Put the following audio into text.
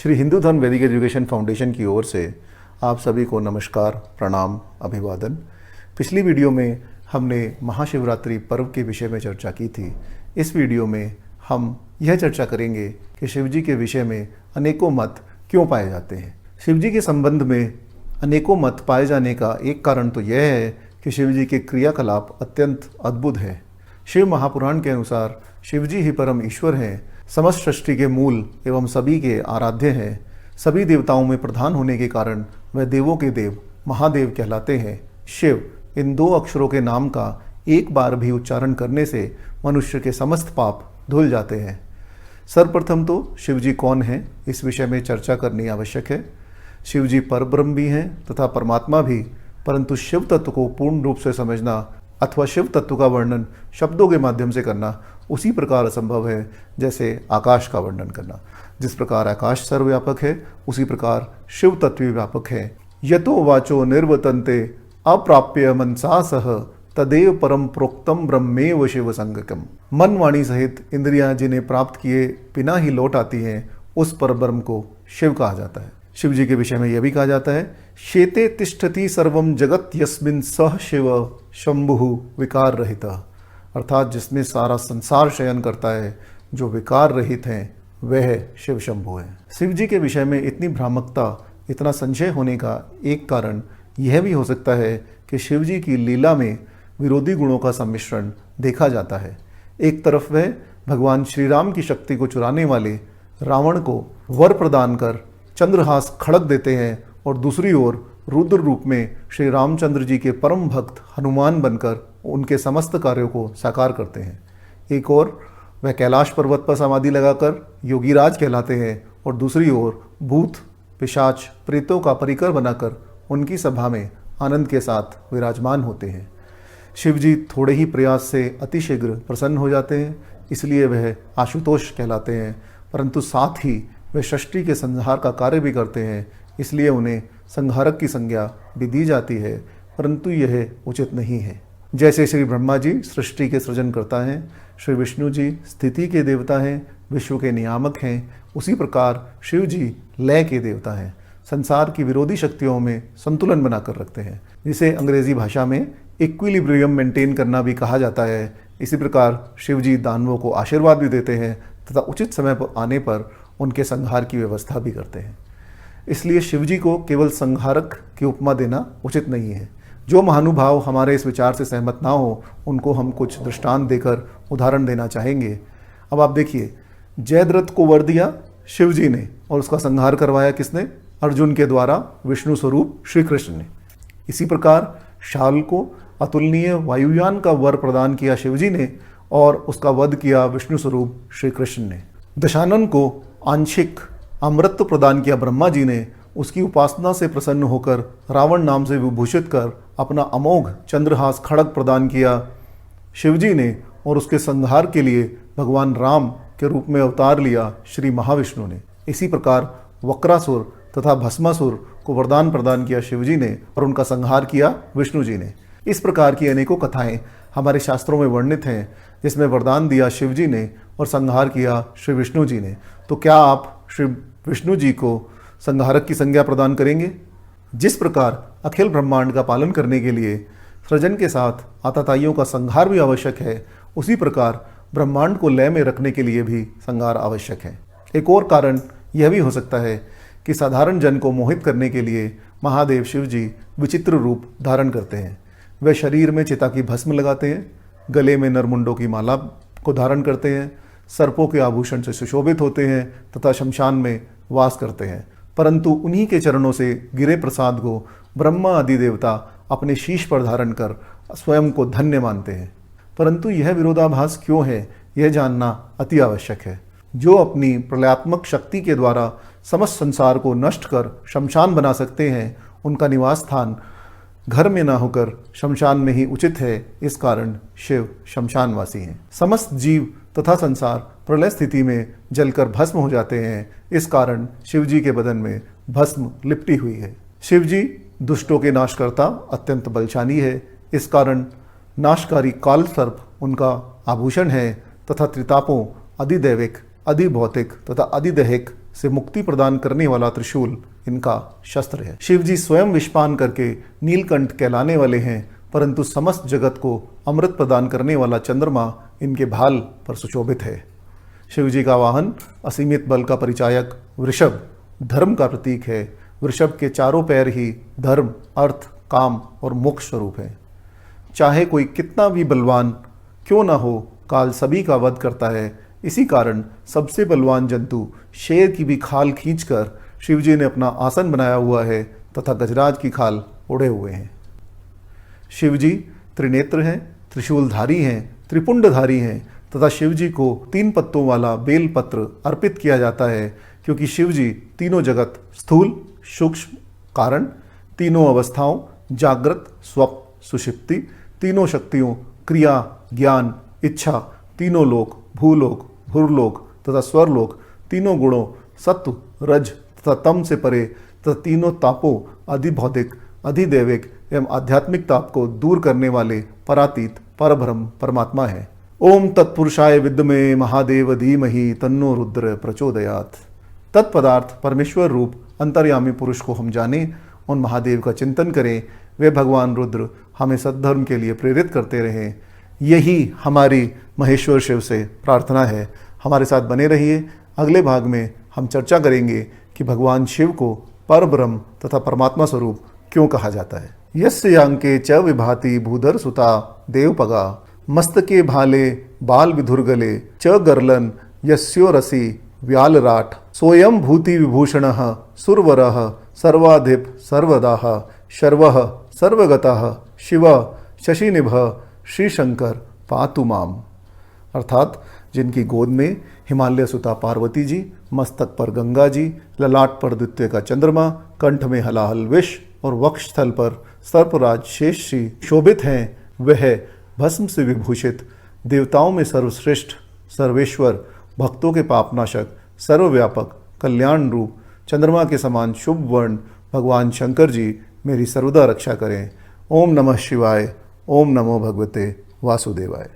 श्री हिंदू धर्म वैदिक education foundation की ओर से आप सभी को नमस्कार, प्रणाम, अभिवादन। पिछली वीडियो में हमने महाशिवरात्रि पर्व के विषय में चर्चा की थी। इस वीडियो में हम यह चर्चा करेंगे कि शिव जी के विषय में अनेकों मत क्यों पाए जाते हैं। शिव जी के संबंध में अनेकों मत पाए जाने का एक कारण तो यह है कि शिव जी के क्रियाकलाप अत्यंत अद्भुत हैं। शिव महापुराण के अनुसार शिव जी ही परम ईश्वर हैं, समस्त सृष्टि के मूल एवं सभी के आराध्य हैं। सभी देवताओं में प्रधान होने के कारण वह देवों के देव महादेव कहलाते हैं। शिव इन दो अक्षरों के नाम का एक बार भी उच्चारण करने से मनुष्य के समस्त पाप धुल जाते हैं। सर्वप्रथम तो शिव जी कौन हैं, इस विषय में चर्चा करनी आवश्यक है। शिव जी परब्रह्म भी हैं तथा परमात्मा भी, परंतु शिव तत्व को पूर्ण रूप से समझना अथवा शिव तत्व का वर्णन शब्दों के माध्यम से करना उसी प्रकार असंभव है जैसे आकाश का वर्णन करना। जिस प्रकार आकाश सर्वव्यापक है, उसी प्रकार शिव तत्व व्यापक है। यतो वाचो निर्वतन्ते अप्राप्य मनसा सह तदेव परम प्रोक्तम ब्रह्मेव शिव संगकम। मन वाणी सहित इंद्रियां जिन्हें प्राप्त किए बिना ही लौट आती हैं, उस परब्रह्म को शिव कहा जाता है। शिव जी के विषय में यह भी कहा जाता है, शेते तिष्ठति सर्वम जगत यस्मिन् सह शिव शंभु विकार रहित, अर्थात जिसमें सारा संसार शयन करता है, जो विकार रहित हैं, वह शिव शंभु है। शिव जी के विषय में इतनी भ्रामकता, इतना संशय होने का एक कारण यह भी हो सकता है कि शिव जी की लीला में विरोधी गुणों का सम्मिश्रण देखा जाता है। एक तरफ वह भगवान श्री राम की शक्ति को चुराने वाले रावण को वर प्रदान कर चंद्रहास खड़क देते हैं, और दूसरी ओर रुद्र रूप में श्री रामचंद्र जी के परम भक्त हनुमान बनकर उनके समस्त कार्यों को साकार करते हैं। एक ओर वह कैलाश पर्वत पर समाधि लगाकर योगीराज कहलाते हैं, और दूसरी ओर भूत पिशाच प्रेतों का परिकर बनाकर उनकी सभा में आनंद के साथ विराजमान होते हैं। शिव जी थोड़े ही प्रयास से अतिशीघ्र प्रसन्न हो जाते हैं, इसलिए वह आशुतोष कहलाते हैं, परंतु साथ ही वे सृष्टि के संहार का कार्य भी करते हैं, इसलिए उन्हें संहारक की संज्ञा भी दी जाती है, परंतु यह उचित नहीं है। जैसे श्री ब्रह्मा जी सृष्टि के सृजन करता है, श्री विष्णु जी स्थिति के देवता हैं, विश्व के नियामक हैं, उसी प्रकार शिव जी लय के देवता हैं, संसार की विरोधी शक्तियों में संतुलन बनाकर रखते हैं, जिसे अंग्रेजी भाषा में इक्विलिब्रियम मेंटेन करना भी कहा जाता है। इसी प्रकार शिव जी दानवों को आशीर्वाद भी देते हैं तथा उचित समय पर आने पर उनके संहार की व्यवस्था भी करते हैं। इसलिए शिव जी को केवल संहारक की उपमा देना उचित नहीं है। जो महानुभाव हमारे इस विचार से सहमत ना हो, उनको हम कुछ दृष्टांत देकर उदाहरण देना चाहेंगे। अब आप देखिए, जयद्रथ को वर दिया शिव जी ने, और उसका संहार करवाया किसने? अर्जुन के द्वारा विष्णु स्वरूप श्री कृष्ण ने। इसी प्रकार शाल को अतुलनीय वायुयान का वर प्रदान किया शिव जी ने, और उसका वध किया विष्णु स्वरूप श्री कृष्ण ने। दशानन को आंशिक अमृत प्रदान किया ब्रह्मा जी ने, उसकी उपासना से प्रसन्न होकर रावण नाम से विभूषित कर अपना अमोघ चंद्रहास खड़ग प्रदान किया शिव जी ने, और उसके संहार के लिए भगवान राम के रूप में अवतार लिया श्री महाविष्णु ने। इसी प्रकार वक्रासुर तथा भस्मासुर को वरदान प्रदान किया शिव जी ने, और उनका संहार किया विष्णु जी ने। इस प्रकार की अनेकों कथाएं हमारे शास्त्रों में वर्णित हैं, जिसमें वरदान दिया शिव जी ने और संहार किया श्री विष्णु जी ने। तो क्या आप श्री विष्णु जी को संहारक की संज्ञा प्रदान करेंगे? जिस प्रकार अखिल ब्रह्मांड का पालन करने के लिए सृजन के साथ आतताइयों का संहार भी आवश्यक है, उसी प्रकार ब्रह्मांड को लय में रखने के लिए भी संहार आवश्यक है। एक और कारण यह भी हो सकता है कि साधारण जन को मोहित करने के लिए महादेव शिव जी विचित्र रूप धारण करते हैं। वे शरीर में चिता की भस्म लगाते हैं, गले में नरमुंडों की माला को धारण करते हैं, सर्पों के आभूषण से सुशोभित होते हैं तथा शमशान में वास करते हैं, परंतु उन्हीं के चरणों से गिरे प्रसाद को ब्रह्मा आदि देवता अपने शीश पर धारण कर स्वयं को धन्य मानते हैं। परंतु यह विरोधाभास क्यों है, यह जानना अति आवश्यक है। जो अपनी प्रलयात्मक शक्ति के द्वारा समस्त संसार को नष्ट कर शमशान बना सकते हैं, उनका निवास स्थान घर में ना होकर शमशान में ही उचित है। इस कारण शिव शमशानवासी हैं। समस्त जीव तथा संसार प्रलय स्थिति में जलकर भस्म हो जाते हैं, इस कारण शिव जी के बदन में भस्म लिपटी हुई है। शिव जी दुष्टों के नाशकर्ता अत्यंत बलशाली है, इस कारण नाशकारी काल सर्प उनका आभूषण है तथा त्रितापों अधिदैविक, अधिभौतिक तथा अधिदैहिक से मुक्ति प्रदान करने वाला त्रिशूल इनका शस्त्र है। शिव जी स्वयं विषपान करके नीलकंठ कहलाने वाले हैं, परंतु समस्त जगत को अमृत प्रदान करने वाला चंद्रमा इनके भाल पर सुशोभित है। शिव जी का वाहन असीमित बल का परिचायक वृषभ धर्म का प्रतीक है। वृषभ के चारों पैर ही धर्म, अर्थ, काम और मोक्ष स्वरूप है। चाहे कोई कितना भी बलवान क्यों ना हो, काल सभी का वध करता है। इसी कारण सबसे बलवान जंतु शेर की भी खाल खींचकर शिवजी ने अपना आसन बनाया हुआ है तथा गजराज की खाल ओढ़े हुए हैं। शिवजी त्रिनेत्र हैं, त्रिशूलधारी हैं, त्रिपुंडधारी हैं तथा शिवजी को 3 पत्तों वाला बेल पत्र अर्पित किया जाता है, क्योंकि शिवजी तीनों जगत स्थूल, सूक्ष्म, कारण, तीनों अवस्थाओं जागृत, स्वप्न, सुषुप्ति, तीनों शक्तियों क्रिया, ज्ञान, इच्छा, तीनों लोक, भूलोक, भूर्लोक तथा स्वरलोक, तीनों गुणों सत्व, रज तथा तम से परे तथा तीनों तापों अधिभौतिक, अधिदैविक एवं आध्यात्मिक ताप को दूर करने वाले परातीत परब्रह्म परमात्मा है। ओम तत्पुरुषाय विद्महे महादेव धीमहि तन्नो रुद्र प्रचोदयात्। तत्पदार्थ परमेश्वर रूप अंतर्यामी पुरुष को हम जाने, उन महादेव का चिंतन करें। वे भगवान रुद्र हमें सद्धर्म के लिए प्रेरित करते रहें। यही हमारी महेश्वर शिव से प्रार्थना है। हमारे साथ बने रहिए। अगले भाग में हम चर्चा करेंगे कि भगवान शिव को परब्रह्म तथा परमात्मा स्वरूप क्यों कहा जाता है। यस्य यांके च विभाति भूधर सुता देवपगा मस्तके भाले बाल विधुर्गले च गर्लन यस्यो रसी व्यालराट सोयम भूति विभूषणः सुरवरः सर्वाधिप सर्वदाः शर्वः सर्वगतः शिव शशिनिभः श्री शंकर पातु माम। अर्थात जिनकी गोद में हिमालय सुता पार्वती जी, मस्तक पर गंगा जी, ललाट पर द्वितीय का चंद्रमा, कंठ में हलाहल विष और वक्षस्थल पर सर्पराज शेष श्री शोभित हैं, वह भस्म से विभूषित, देवताओं में सर्वश्रेष्ठ, सर्वेश्वर, भक्तों के पापनाशक, सर्वव्यापक, कल्याण रूप, चंद्रमा के समान शुभ वर्ण भगवान शंकर जी मेरी सर्वदा रक्षा करें। ओम नमः शिवाय। ओम नमो भगवते वासुदेवाय।